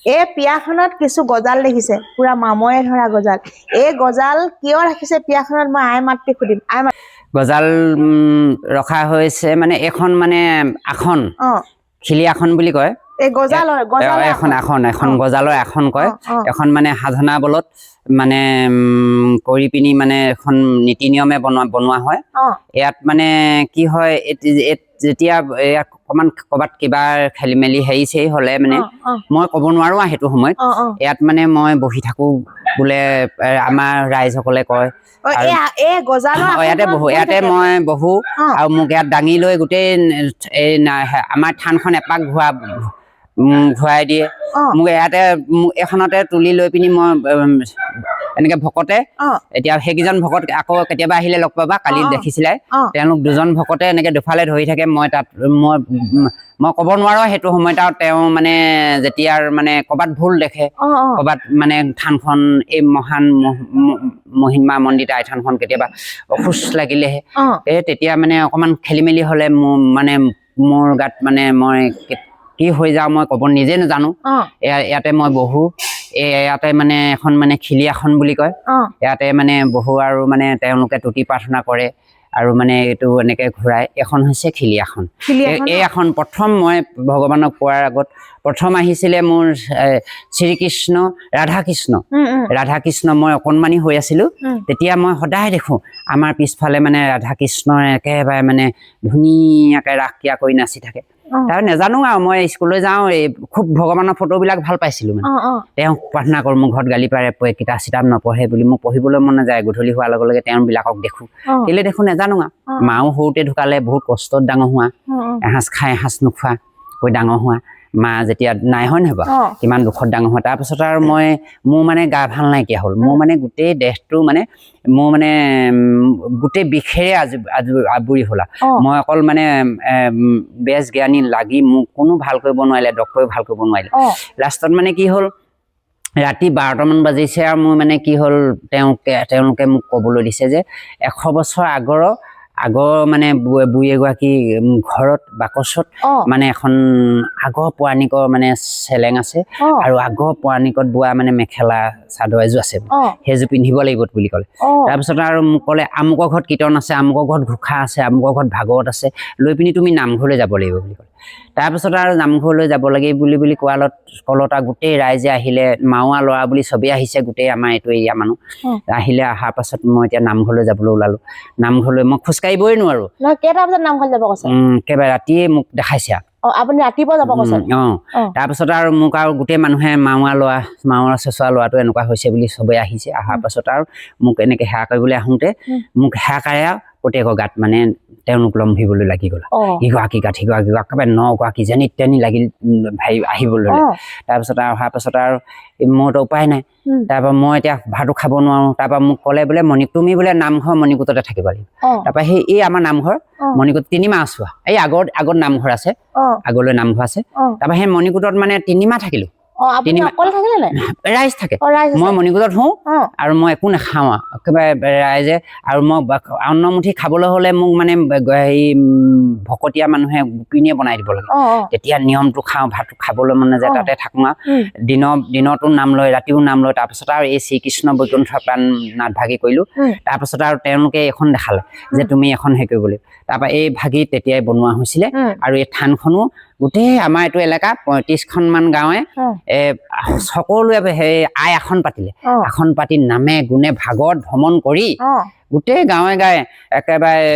এই পিয়াখনত কিছু গজাল দেখিছে পুৰা মামৰে ধৰা গজাল এই গজাল কিয় ৰাখিছে পিয়াখনত মই আই মাতৃ সুধিম আই গজাল ৰখা হৈছে মানে এখন মানে আসন খিলি আসন বুলি কয় এই গজালৰ এখন গজালৰ আসন কয় এখন মানে সাধনা বলত মানে কৰি পিনি মানে এখন নীতি নিয়মে বনোৱা হয় ইয়াত মানে কি হয় যেতিয়া ইয়াত অকমান ক'বাত কিবা খেলি মেলি হেৰি হলে মানে মই ক'ব নোৱাৰো সেইটো সময়ত ইয়াত মানে মই বহি থাকো বোলে আমাৰ ৰাইজসকলে কয় ইয়াতে মই বহো আৰু মোক ইয়াত দাঙি লৈ গোটেই আমাৰ থানখন এপাক ঘূৰাই দিয়ে মোক ইয়াতে এখনতে তুলি লৈ পিনি মই এনেকে ভকতে এতিয়া সেইকেইজন ভকত আকৌ কেতিয়াবা আহিলে লগ পাবা কালি দেখিছিলে তেওঁলোক দুজন ভকতে এনেকে দুফালে ধৰি থাকে মই তাত মই ক'ব নোৱাৰো সেইটো সময়ত আৰু তেওঁ মানে যেতিয়াৰ মানে ক'বাত ভুল দেখে ক'বাত মানে থানখন এই মহান মহিমা মন্দিৰ আই থানখন কেতিয়াবা অসুচ লাগিলেহে তেতিয়া মানে অকমান খেলি মেলি হলে মোৰ গাত মানে মই কি হৈ যাওঁ মই ক'ব নিজে নাজানো ইয়াতে মই বহো ইয়াতে মানে এখন মানে খিলি আসন বুলি কয় ইয়াতে মানে বহু আৰু মানে তেওঁলোকে তুতি প্ৰাৰ্থনা কৰে আৰু মানে এইটো এনেকে ঘূৰাই এখন হৈছে খিলি আসন এই আসন প্ৰথম মই ভগৱানক পোৱাৰ আগত প্ৰথম আহিছিলে মোৰ শ্ৰীকৃষ্ণ ৰাধা কৃষ্ণ মই অকণমানি হৈ আছিলো তেতিয়া মই সদায় দেখো আমাৰ পিছফালে মানে ৰাধা কৃষ্ণৰ একেবাৰে মানে ধুনীয়াকে ৰাস ক্ৰিয়া কৰি নাচি থাকে তাৰ নাজানো আৰু মই স্কুললৈ যাওঁ খুব ভগৱানৰ ফটোবিলাক ভাল পাইছিলো মানে তেওঁক প্ৰাৰ্থনা কৰো মোৰ ঘৰত গালি পাৰে কিতাপ চিতাপ নপঢ়ে বুলি মোক পঢ়িবলৈ মন নাযায় গধূলি হোৱাৰ লগে লগে তেওঁবিলাকক দেখো কেলে দেখো নাজানো আৰু মাও সৰুতে ঢুকালে বহুত কষ্টত ডাঙৰ হোৱা এসাঁজ খাই এসাঁজ নোখোৱা কৈ ডাঙৰ হোৱা মা যেতিয়া নাই হয় নহয় বাৰু কিমান দুখত ডাঙৰ হোৱা তাৰপিছত আৰু মোৰ মানে গা ভাল নাইকিয়া হ'ল মোৰ মানে গোটেই দেহটো মানে মোৰ মানে গোটেই বিষেৰে আৱৰি হলা মই অকল মানে বেজ জ্ঞানী লাগি মোক কোনো ভাল কৰিব নোৱাৰিলে ডক্তৰে ভাল কৰিব নোৱাৰিলে লাষ্টত মানে কি হ'ল ৰাতি 12টামান বাজিছে আৰু মোৰ মানে কি হ'ল তেওঁলোকে মোক ক'বলৈ দিছে যে 100 বছৰ আগৰ মানে বুঢ়ী এগৰাকী ঘৰত বাকচত মানে এখন আগৰ পৌৰাণিকৰ মানে চেলেং আছে আৰু আগৰ পৌৰাণিকত বোৱা মানে মেখেলা চাদৰ এযোৰ আছে সেইযোৰ পিন্ধিব লাগিব বুলি ক'লে তাৰপিছত আৰু মোক ক'লে আমুকৰ ঘৰত কীৰ্তন আছে আমুকৰ ঘৰত ঘোষা আছে আমুকৰ ঘৰত ভাগৱত আছে লৈ পিনি তুমি নামঘৰলৈ যাব লাগিব বুলি ক'লে তাৰপিছত আৰু নামঘৰলৈ যাব লাগে বুলি কোৱালত কলত গোটেই ৰাইজে আহিলে মাওৱা ল'ৰা বুলি চবেই আহিছে গোটেই আমাৰ এইটো এৰিয়া মানুহ আহিলে অহাৰ পাছত মই এতিয়া নামঘৰলৈ যাবলৈ ওলালো নামঘৰলৈ মই খোজকাঢ়িবই নোৱাৰো কেইটা বজাত নামঘৰলৈ যাব কৈছে একেবাৰে ৰাতিয়ে মোক দেখাইছে আপুনি ৰাতিপুৱা যাব কৈছে তাৰপিছত আৰু মোক আৰু গোটেই মানুহে মাওৱা চচোৱা ল'ৰাটো এনেকুৱা হৈছে বুলি চবেই আহিছে অহাৰ পাছত আৰু মোক এনেকে সেৱা কৰিবলৈ আহোঁতে মোক সেৱা কাৰে প্ৰত্যেকৰ গাত মানে তেওঁলোক লম্ভিবলৈ লাগি গ'ল ইগৰাকী গাত সিগৰাকী একেবাৰে 9গৰাকী যেনি তেনি লাগিল আহিবলৈ ল'লে তাৰপিছত আৰু অহাৰ পাছত আৰু মোৰতো উপায় নাই তাৰপৰা মই এতিয়া ভাতো খাব নোৱাৰো তাৰপৰা মোক ক'লে বোলে তুমি বোলে নামঘৰ মণিকূটতে থাকিব লাগিব তাৰপৰা এই আমাৰ নামঘৰ মণিকূট 3 মাহ চোৱা এই আগত নামঘৰ আছে আগলৈ নামঘৰ আছে তাৰপৰা সেই মণিকূটত মানে 3 মাহ থাকিলো ৰাইজ থাকে মই মণিকূটত হওঁ আৰু মই একো নাখাওঁ একেবাৰে ৰাইজে আৰু মই অন্নমুঠি খাবলৈ হ'লে মোক মানে হেৰি ভকতীয়া মানুহে গোপিনীয়ে বনাই দিব লাগে তেতিয়া নিয়মটো খাওঁ ভাতটো খাবলৈ মন নাযায় তাতে থাকোঁ দিনতো নাম লয় ৰাতিও নাম লয় তাৰপিছত আৰু এই শ্ৰীকৃষ্ণ বৈকুণ্ঠ প্ৰাণ নাট ভাগি কৰিলোঁ তাৰপিছত আৰু তেওঁলোকে এখন দেখালে যে তুমি এখন হেৰি কৰিব লাগিব তাৰপৰা এই ভাগি তেতিয়াই বনোৱা হৈছিলে আৰু এই থানখনো গোটেই আমাৰ এইটো এলেকা 35খনমান গাঁৱে সকলোৱে সেই আই আসন পাতিলে আসন পাতি নামে গুণে ভাগৱত ভ্ৰমণ কৰি গোটেই গাঁৱে একেবাৰে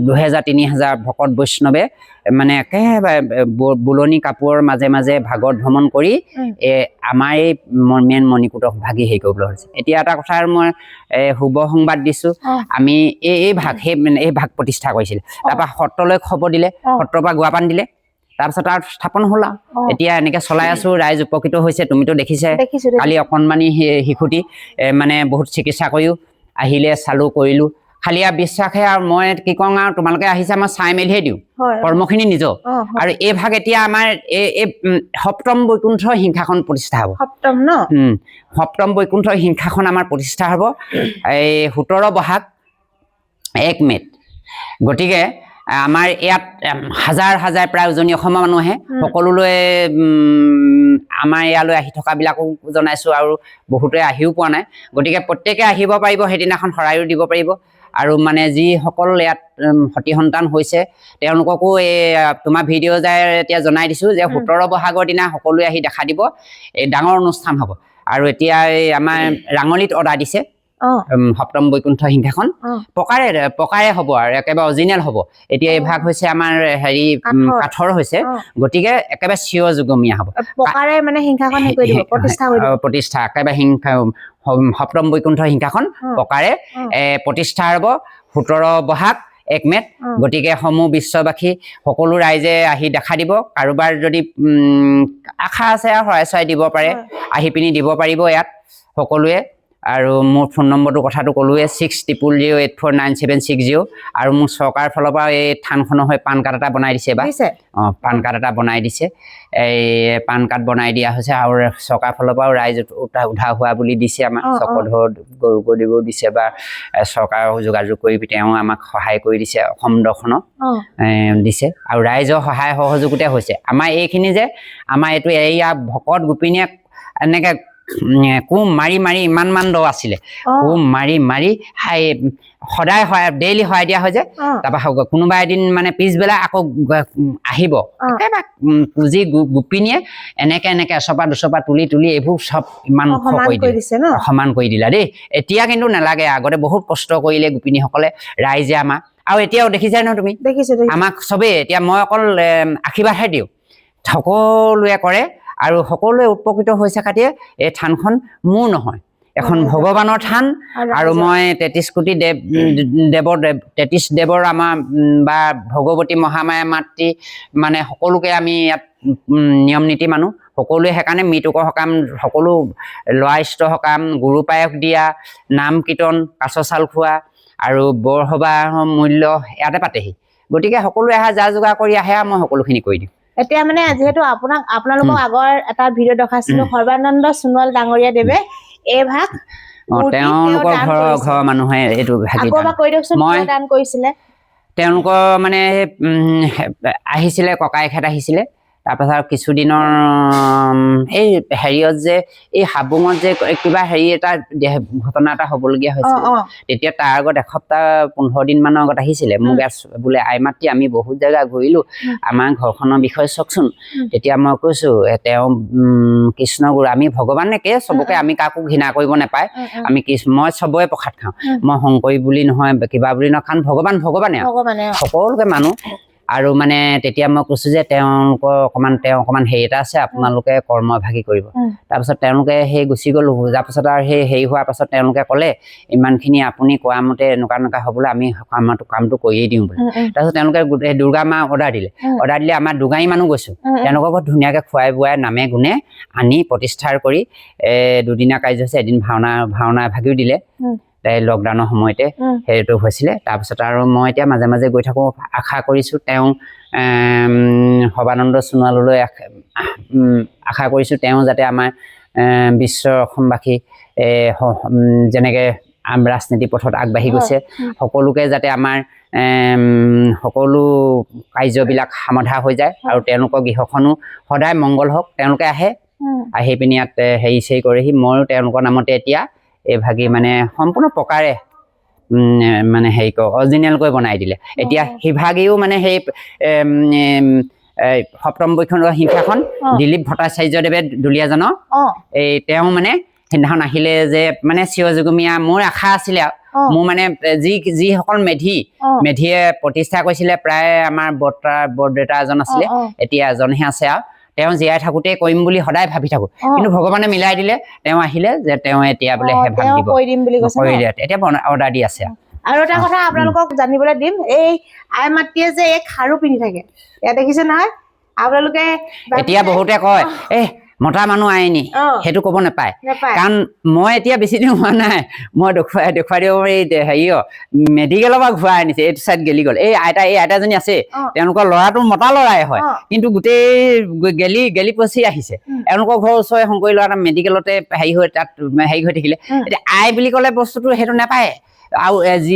2000-3000 ভকত বৈষ্ণৱে মানে একেবাৰে বুলনি কাপোৰৰ মাজে মাজে ভাগৱত ভ্ৰমণ কৰি আমাৰ এই মেইন মণিকূটক ভাগি হেৰি কৰিবলৈ হৈছে এতিয়া এটা কথা আৰু মই শুভ সংবাদ দিছো আমি এই ভাগ প্ৰতিষ্ঠা কৰিছিল তাৰপৰা সত্ৰলৈ খবৰ দিলে সত্ৰৰ পৰা গুৱাপান দিলে তাৰপিছত আৰু স্থাপন হ'ল এতিয়া এনেকে চলাই আছো ৰাইজ উপকৃত হৈছে তুমিতো দেখিছে কালি অকণমানি শিশুটি মানে বহুত চিকিৎসা কৰিও আহিলে চালো কৰিলো খালি আৰু বিশ্বাসে আৰু মই কি কওঁ আৰু তোমালোকে আহিছে মই চাই মেলিহে দিওঁ কৰ্মখিনি নিজৰ আৰু এই ভাগ এতিয়া আমাৰ এই সপ্তম বৈকুণ্ঠ সিংহাসন প্ৰতিষ্ঠা হ'ব সপ্তম বৈকুণ্ঠ সিংহাসন আমাৰ প্ৰতিষ্ঠা হ'ব এই 17 বহাগ 1 মে'ত গতিকে আমাৰ ইয়াত হাজাৰ হাজাৰ প্ৰায় উজনি অসমৰ মানুহ আহে সকলোলৈ আমাৰ ইয়ালৈ আহি থকাবিলাকো জনাইছো আৰু বহুতে আহিও পোৱা নাই গতিকে প্ৰত্যেকে আহিব পাৰিব সেইদিনাখন শৰাইও দিব পাৰিব আৰু মানে যিসকল ইয়াত সতি সন্তান হৈছে তেওঁলোককো এই তোমাৰ ভিডিঅ' যাই এতিয়া জনাই দিছো যে 17 বহাগৰ দিনা সকলোৱে আহি দেখা দিব এই ডাঙৰ অনুষ্ঠান হ'ব আৰু এতিয়া এই আমাৰ ৰাঙলিত অৰ্ডাৰ দিছে সপ্তম বৈকুণ্ঠ সিংহাসন পকাৰে হ'ব আৰু একেবাৰে অৰিজিনেল হ'ব এতিয়া এই ভাগ হৈছে আমাৰ হেৰি কাঠৰ হৈছে গতিকে একেবাৰে চিৰ যুগমীয়া হ'ব পকাৰে মানে সিংহাসন হেৰি কৰি দিব প্ৰতিষ্ঠা একেবাৰে সপ্তম বৈকুণ্ঠ সিংহাসন পকাৰে প্ৰতিষ্ঠা হ'ব 17 বহাগ 1 মেত গতিকে সমূহ বিশ্ববাসী সকলো ৰাইজে আহি দেখা দিব কাৰোবাৰ যদি আশা আছে আৰু শৰাই চৰাই দিব পাৰে আহি পিনি দিব পাৰিব ইয়াত সকলোৱে আৰু মোৰ ফোন নম্বৰটো কথাটো ক'লোৱে 6000849760 আৰু মোৰ চৰকাৰৰ ফালৰ পৰা এই থানখনৰ হৈ পান কাৰ্ড এটা বনাই দিছে বা পান কাৰ্ড এটা বনাই দিছে এই পান কাৰ্ড বনাই দিয়া হৈছে আৰু চৰকাৰৰ ফালৰ পৰাও ৰাইজ উঠা হোৱা বুলি দিছে আমাক চকধৰ গৰু দিব দিছে বা চৰকাৰৰ যোগাযোগ কৰি তেওঁ আমাক সহায় কৰি দিছে অসম দৰ্শনক দিছে আৰু ৰাইজৰ সহায় সহযোগিতা হৈছে আমাৰ এইখিনি যে আমাৰ এইটো এয়া ভকত গোপিনীয়ে এনেকে কুম মাৰি ইমান দ আছিলে কুম মাৰি সদায় ডেইলি সহায় দিয়া হয় যে তাৰপৰা কোনোবা এদিন মানে পিছবেলা আকৌ আহিব পুঁজি গোপিনীয়ে এনেকে এচপা দুচপা তুলি এইবোৰ চব ইমান সমান কৰি দিলা দেই এতিয়া কিন্তু নালাগে আগতে বহুত কষ্ট কৰিলে গোপিনীসকলে ৰাইজে আমাক আৰু এতিয়াও দেখিছাই নহয় তুমি আমাক চবেই এতিয়া মই অকল আশীৰ্বাদহে দিওঁ সকলোৱে কৰে আৰু সকলোৱে উপকৃত হৈছে কাটিয়ে এই থানখন মোৰ নহয় এখন ভগৱানৰ থান আৰু মই 33 কোটি দেৱৰ আমাৰ বা ভগৱতী মহামায়া মাতৃ মানে সকলোকে আমি ইয়াত নিয়ম নীতি মানো সকলোৱে সেইকাৰণে মৃতকৰ সকাম সকলো লৰাইষ্ট সকাম গুৰু পায়স দিয়া নাম কীৰ্তন কাছ চাল খোৱা আৰু বৰসবাহ মূল্য ইয়াতে পাতেহি গতিকে সকলোৱে আহা যা যোগাৰ কৰি আহে মই সকলোখিনি কৰি দিওঁ এতিয়া মানে যিহেতু আপোনালোকক আগৰ এটা ভিডিঅ' দেখাইছিলো সৰ্বানন্দ সোণোৱাল ডাঙৰীয়া দেৱে এই ভাগ তেওঁলোকৰ ঘৰৰ মানুহে এইটো দান কৰিছিলে তেওঁলোকৰ মানে আহিছিলে ককাইকহঁত আহিছিলে তাৰপাছত কিছুদিনৰ এই হেৰিয়ত যে এই হাবুঙত যে কিবা হেৰি এটা ঘটনা এটা হ'বলগীয়া হৈছিল তেতিয়া তাৰ আগত এসপ্তাহ 15 দিন মানৰ আগত আহিছিলে মোক বোলে আই মাতৃ আমি বহুত জেগা ঘূৰিলো আমাৰ ঘৰখনৰ বিষয়ে চাওকচোন তেতিয়া মই কৈছো তেওঁ কৃষ্ণ গুৰু আমি ভগৱানকে চবকে আমি কাকো ঘৃণা কৰিব নাপায় আমি মই চবৰে প্ৰসাদ খাওঁ মই শংকৰী বুলি নহয় কিবা বুলি নহয় কাৰণ ভগৱানে সকলোকে মানুহ আৰু মানে তেতিয়া মই কৈছো যে তেওঁলোকৰ অকমান হেৰি এটা আছে আপোনালোকে কৰ্মভাগী কৰিব তাৰপিছত তেওঁলোকে সেই গুচি গ'ল যোৱাৰ পাছত আৰু সেই হেৰি হোৱাৰ পাছত তেওঁলোকে ক'লে ইমানখিনি আপুনি কোৱা মতে এনেকুৱা হ'বলৈ আমি কামটো কৰিয়েই দিওঁ বুলি তাৰপিছত তেওঁলোকে দুৰ্গা মা অৰ্ডাৰ দিলে আমাৰ দুগাৰী মানুহ গৈছো তেওঁলোকক ধুনীয়াকৈ খুৱাই বোৱাই নামে গুণে আনি প্ৰতিষ্ঠাৰ কৰি দুদিনীয়া কাৰ্য হৈছে এদিন ভাওনা ভাগিও দিলে লকডাউনৰ সময়তে সেইটো হৈছিলে তাৰপিছত আৰু মই এতিয়া মাজে মাজে গৈ থাকোঁ আশা কৰিছোঁ তেওঁ সৰ্বানন্দ সোণোৱাললৈ আশা কৰিছোঁ তেওঁ যাতে আমাৰ বিশ্ব অসমবাসী যেনেকৈ ৰাজনীতি পথত আগবাঢ়ি গৈছে সকলোকে যাতে আমাৰ সকলো কাৰ্যবিলাক সমাধা হৈ যায় আৰু তেওঁলোকৰ গৃহখনো সদায় মংগল হওক তেওঁলোকে আহি পিনি ইয়াত হেৰি চেৰি কৰেহি ময়ো তেওঁলোকৰ নামতে এতিয়া এই ভাগি মানে সম্পূৰ্ণ পকাৰে মানে হেৰি অৰিজিনেলকৈ বনাই দিলে এতিয়া সিভাগেও মানে সেই সপ্তম বৈকুণ্ঠ সিংহাসন দিলীপ ভট্টাচাৰ্যদেৱে দুলীয়াজনৰ এই তেওঁ মানে সেইদিনাখন আহিলে যে মানে চিৰযুগমীয়া মোৰ আশা আছিলে মোৰ মানে যিসকল মেধিয়ে প্ৰতিষ্ঠা কৰিছিলে প্ৰায় আমাৰ বৰদেউতা এজন আছিলে এতিয়া এজনহে আছে আৰু তেওঁ জীয়াই থাকোঁতে কৰিম বুলি সদায় ভাবি থাকো কিন্তু ভগৱানে মিলাই দিলে তেওঁ আহিলে যে তেওঁ এতিয়া বোলে ভাগ দিব এতিয়া অৰ্ডাৰ দি আছে আৰু এটা কথা আপোনালোকক জানিবলৈ দিম এই আই মাতৃয়ে যে এই খাৰু পিন্ধি থাকে ইয়াত দেখিছে নহয় আপোনালোকে এতিয়া বহুতে কয় মতা মানুহ আইনি সেইটো ক'ব নাপায় কাৰণ মই এতিয়া বেছি দিন হোৱা নাই মই দেখুৱাই দিব এই হেৰিও মেডিকেলৰ পৰা ঘূৰাই আনিছে এইটো চাইড গেলি গ'ল এই আইতাজনী আছে তেওঁলোকৰ ল'ৰাটো মতা ল'ৰাই হয় কিন্তু গোটেই গেলি পচি আহিছে এওঁলোকৰ ঘৰৰ ওচৰৰে শংকৰী ল'ৰা এটা মেডিকেলতে হেৰি হৈ তাত হেৰি হৈ থাকিলে এতিয়া আই বুলি ক'লে বস্তুটো সেইটো নাপায় আৰু যি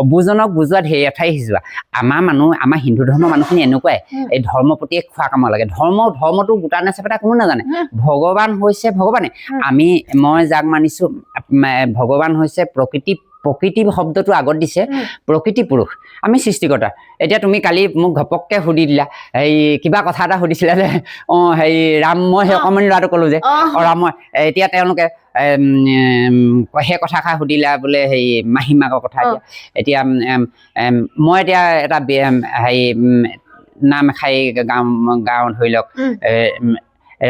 অবুজনক বুজোৱাত সেই এঠাই সিজোৱা আমাৰ মানুহ আমাৰ হিন্দু ধৰ্মৰ মানুহখিনি এনেকুৱাই এই ধৰ্মৰ প্ৰতি খোৱা কাম লাগে ধৰ্মটো গোটা নেচেপেটা কোনো নাজানে ভগৱান হৈছে ভগৱানে মই যাক মানিছো ভগৱান হৈছে প্ৰকৃতি শব্দটো আগত দিছে প্ৰকৃতি পুৰুষ আমি সৃষ্টিকৰ্তা এতিয়া তুমি কালি মোক ঘপককে সুধি দিলা এই কিবা কথা এটা সুধিছিলা যে হেৰি ৰাম মই সেই অকণমানি ল'ৰাটো ক'লো যে ৰাম মই এতিয়া তেওঁলোকে সেই কথাষাৰ সুধিলা বোলে হেৰি মাহীমাকৰ কথা এতিয়া মই এতিয়া এটা হেৰি নাম এষাৰি গাঁও ধৰি লওক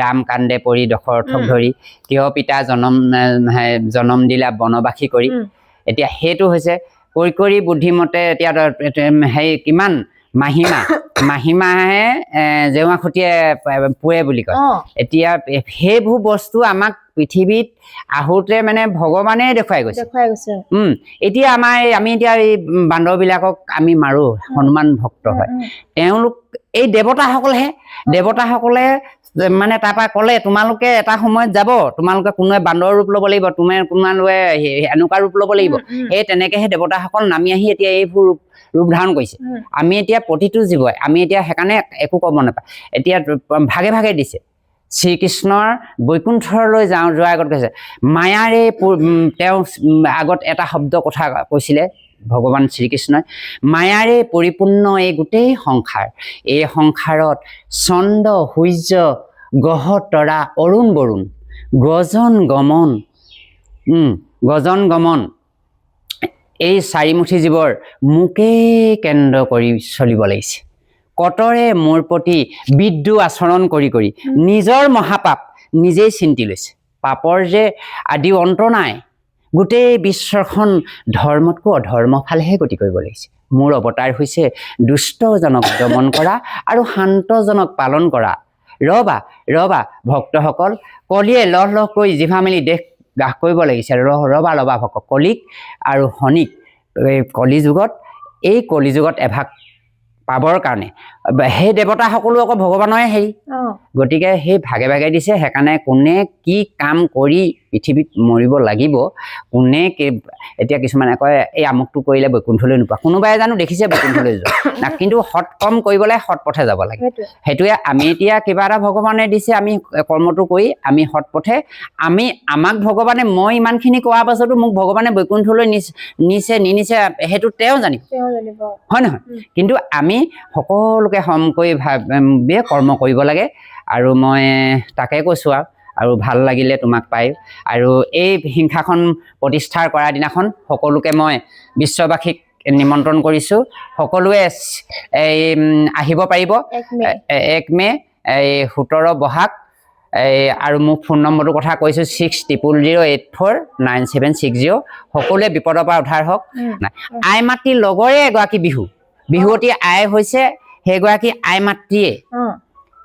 ৰাম কান্দে পৰি দশৰথক ধৰি কিয় পিতা জনম দিলা বনবাসী কৰি এতিয়া সেইটো হৈছে কৈকৰী বুদ্ধিমতে এতিয়া হেৰি কিমান মাহীমাহে জেওৰা খুটিয়ে পুৰে বুলি কয় এতিয়া সেইবোৰ বস্তু আমাক পৃথিৱীত আহোঁতে মানে ভগৱানে দেখুৱাই গৈছে এতিয়া আমি এতিয়া এই বান্দৰবিলাকক আমি মাৰো হনুমান ভক্ত হয় তেওঁলোক এই দেৱতাসকলে মানে তাৰপৰা ক'লে তোমালোকে এটা সময়ত যাব তোমালোকে কোনোৱে বান্দৰ ৰূপ ল'ব লাগিব তোমালোকে এনেকুৱা ৰূপ ল'ব লাগিব সেই তেনেকেহে দেৱতাসকল নামি আহি এতিয়া এইবোৰ ৰূপ ধাৰণ কৰিছে আমি এতিয়া প্ৰতিটো জীৱই আমি এতিয়া সেইকাৰণে একো ক'ব নাপায় এতিয়া ভাগে ভাগে দিছে শ্ৰীকৃষ্ণৰ বৈকুণ্ঠলৈ যোৱাৰ আগত কৈছে মায়াৰে তেওঁ আগত এটা শব্দ কথা কৈছিলে ভগৱান শ্ৰীকৃষ্ণই মায়াৰে পৰিপূৰ্ণ এই গোটেই সংসাৰ এই সংসাৰত চন্দ্ৰ সূৰ্য গ্ৰহ তৰা অৰুণ বৰুণ গজন গমন এই চাৰিমুঠি জীৱৰ মোকে কেন্দ্ৰ কৰি চলিব লাগিছে কটৰে মোৰ প্ৰতি বিদ্ৰোহ আচৰণ কৰি নিজৰ মহাপাপ নিজেই চিন্তি লৈছে পাপৰ যে আদি অন্ত নাই গোটেই বিশ্বখন ধৰ্মতকৈ অধৰ্ম ফালেহে গতি কৰিব লাগিছে মোৰ অৱতাৰ হৈছে দুষ্টজনক দমন কৰা আৰু শান্তজনক পালন কৰা ৰবা ভক্তসকল কলিয়ে লহ জিভা মেলি দেশ গ্ৰাস কৰিব লাগিছে ৰবা ভক্ত কলিক আৰু শনিক এই কলিযুগত এভাগ পাবৰ কাৰণে সেই দেৱতাসকলো আকৌ ভগৱানৰে হেৰি গতিকে সেই ভাগে ভাগে দিছে সেইকাৰণে কোনে কি কাম কৰি পৃথিৱীত মৰিব লাগিব কোনে এতিয়া কিছুমানে কয় এই আমুকটো কৰিলে বৈকুণ্ঠলৈ নোপোৱা কোনোবাই জানো দেখিছে বৈকুণ্ঠলৈ যোৱা কিন্তু সৎ কৰ্ম কৰিবলৈ সৎ পথে যাব লাগে সেইটোৱে আমি এতিয়া কিবা এটা ভগৱানে দিছে আমি কৰ্মটো কৰি আমি সৎ পথে আমাক ভগৱানে মই ইমানখিনি কোৱাৰ পাছতো মোক ভগৱানে বৈকুণ্ঠলৈ নিছে সেইটো তেওঁ জানিব হয় নহয় কিন্তু আমি সকলোকে সম কৰি কৰ্ম কৰিব লাগে আৰু মই তাকে কৈছোঁ আৰু ভাল লাগিলে তোমাক পাই আৰু এই হিংসাখন প্ৰতিষ্ঠাৰ কৰাৰ দিনাখন সকলোকে মই বিশ্ববাসীক নিমন্ত্ৰণ কৰিছোঁ সকলোৱে এই আহিব পাৰিব 1 মে 17 বহাগ আৰু মোক ফোন নম্বৰটোৰ কথা কৈছোঁ 6008497760 সকলোৱে বিপদৰ পৰা উদ্ধাৰ হওক আই মাতৃৰ লগৰে এগৰাকী বিহুৱতী আই হৈছে সেইগৰাকী আই মাতৃয়ে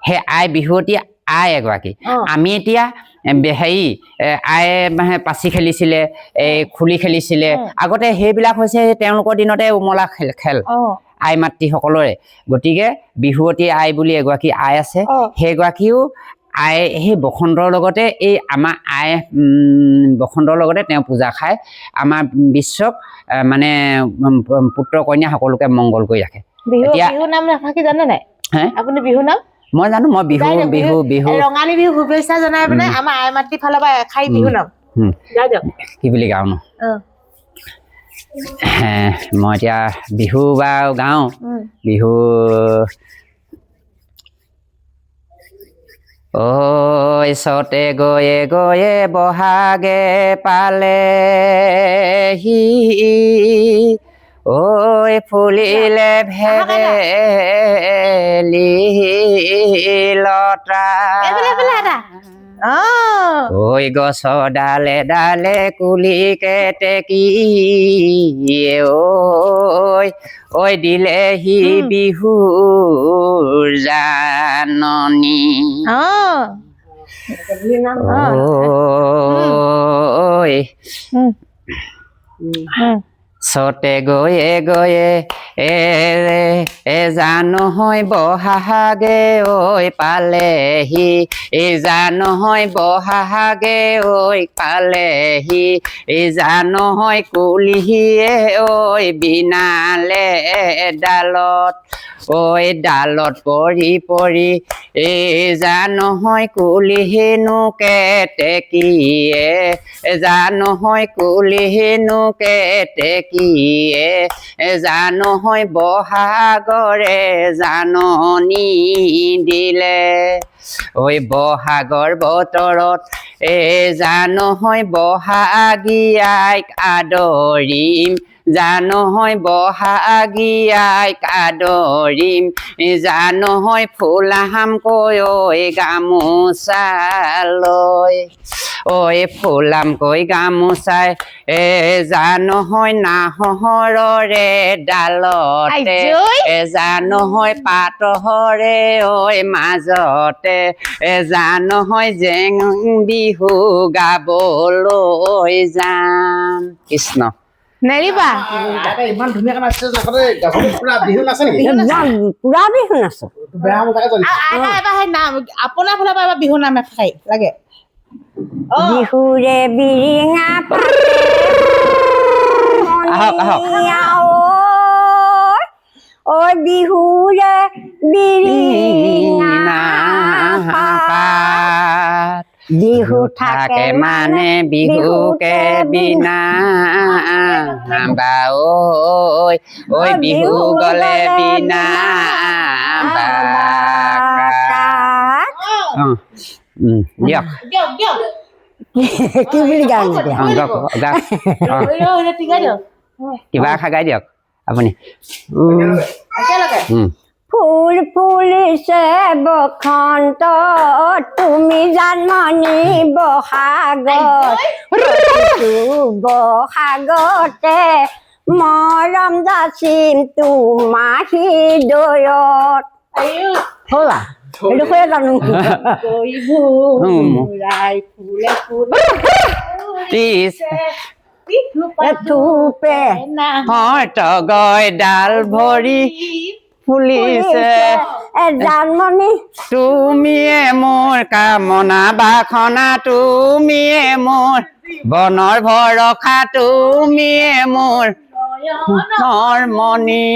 সেই আই বিহুৱতী আই এগৰাকী আমি এতিয়া হেৰি আই পাচি খেলিছিলে খুলি খেলিছিলে আগতে সেইবিলাক হৈছে তেওঁলোকৰ দিনতে উমলা খেল আই মাতৃ সকলৰে গতিকে বিহুৱতী আই বুলি এগৰাকী আই আছে সেইগৰাকীও আই সেই বসন্তৰ লগতে এই আমাৰ আই বসন্তৰ লগতে তেওঁ পূজা খায় আমাৰ বিশ্বক মানে পুত্ৰ কন্যা সকলোকে মংগল কৰি ৰাখে বিহু নাম ৰাখি জানে নাই আপুনি বিহু নাম মই জানো মই বিহু ৰঙালী বিহু শুভেচ্ছা জনাই পেলাই আমাৰ আই মাতৃ ফালৰ পৰা এখাই বিহু নাম কি বুলি গাওঁ ন মই এতিয়া বিহু বা গাওঁ বিহু চতে গয়ে বহাগে পালেহি ফুলিলে ভেবেলি লতা গছ ডালে কুলি কেতেকী দিলেহি বিহুৰ জাননী চতে গয়ে জানো হয় বহাগে ঐ পালেহি জানো হয় বহাগে ঐ পালেহি জানো হয় কুলিয়ে ঐ বিনালে ডালত ঐ ডালত পৰি পৰি জানো হয় কুলিহেনো কেতেকীয়ে জানো হয় কুলিহেনো কেতেকীয়ে জানো হয় বহাগৰে জাননী দিলে ঐ বহাগৰ বতৰত জানো হয় বহাগীয়াইক আদৰিম জানো হয় বহাগীয়াইক আদৰিম জানো হয় ফুলামকৈ ঐ গামোচা লৈ ঐ ফুলামকৈ গামোচাই জানো হয় নাহৰৰে ডালতে জানো হয় পাতহৰে ঐ মাজতে জানো হয় জেং বিহু গাবলৈ যাম কৃষ্ণ নেৰিবা ইমান ধুনীয়াকে নাচিছে যে আগতে গাভৰু পুৰা বিহু নাচে নেকি পুৰা বিহু নাচো বেয়া মজাকে চলিছে আইতা এবাৰ সেই নাম আপোনাৰ ফালৰ পৰা এবাৰ বিহু নাম এষাৰি লাগে বিহুৰে বিৰিঙা ঐ বিহুৰে বিৰিঙা বিহু থাকে মানে বিহুকে বিনা বা ঐ বিহু গলে বিনা দিয়ক কি বুলি গান কিবা খাগাই দিয়ক আপুনি ফুল ফুলিছে বসন্ত তুমি জানমণি বহাগত বহাগতে মৰম যাচিম তোমাৰ হৃদয়ত হ'লা সেইটো কৈয়ে জানো থুপে তগৈ ডাল ভৰি ফুলিছে জানমণি তুমিয়ে মোৰ কামনা বাসনা তুমিয়ে মোৰ বনৰ ভৰসা তুমিয়ে মোৰ মণি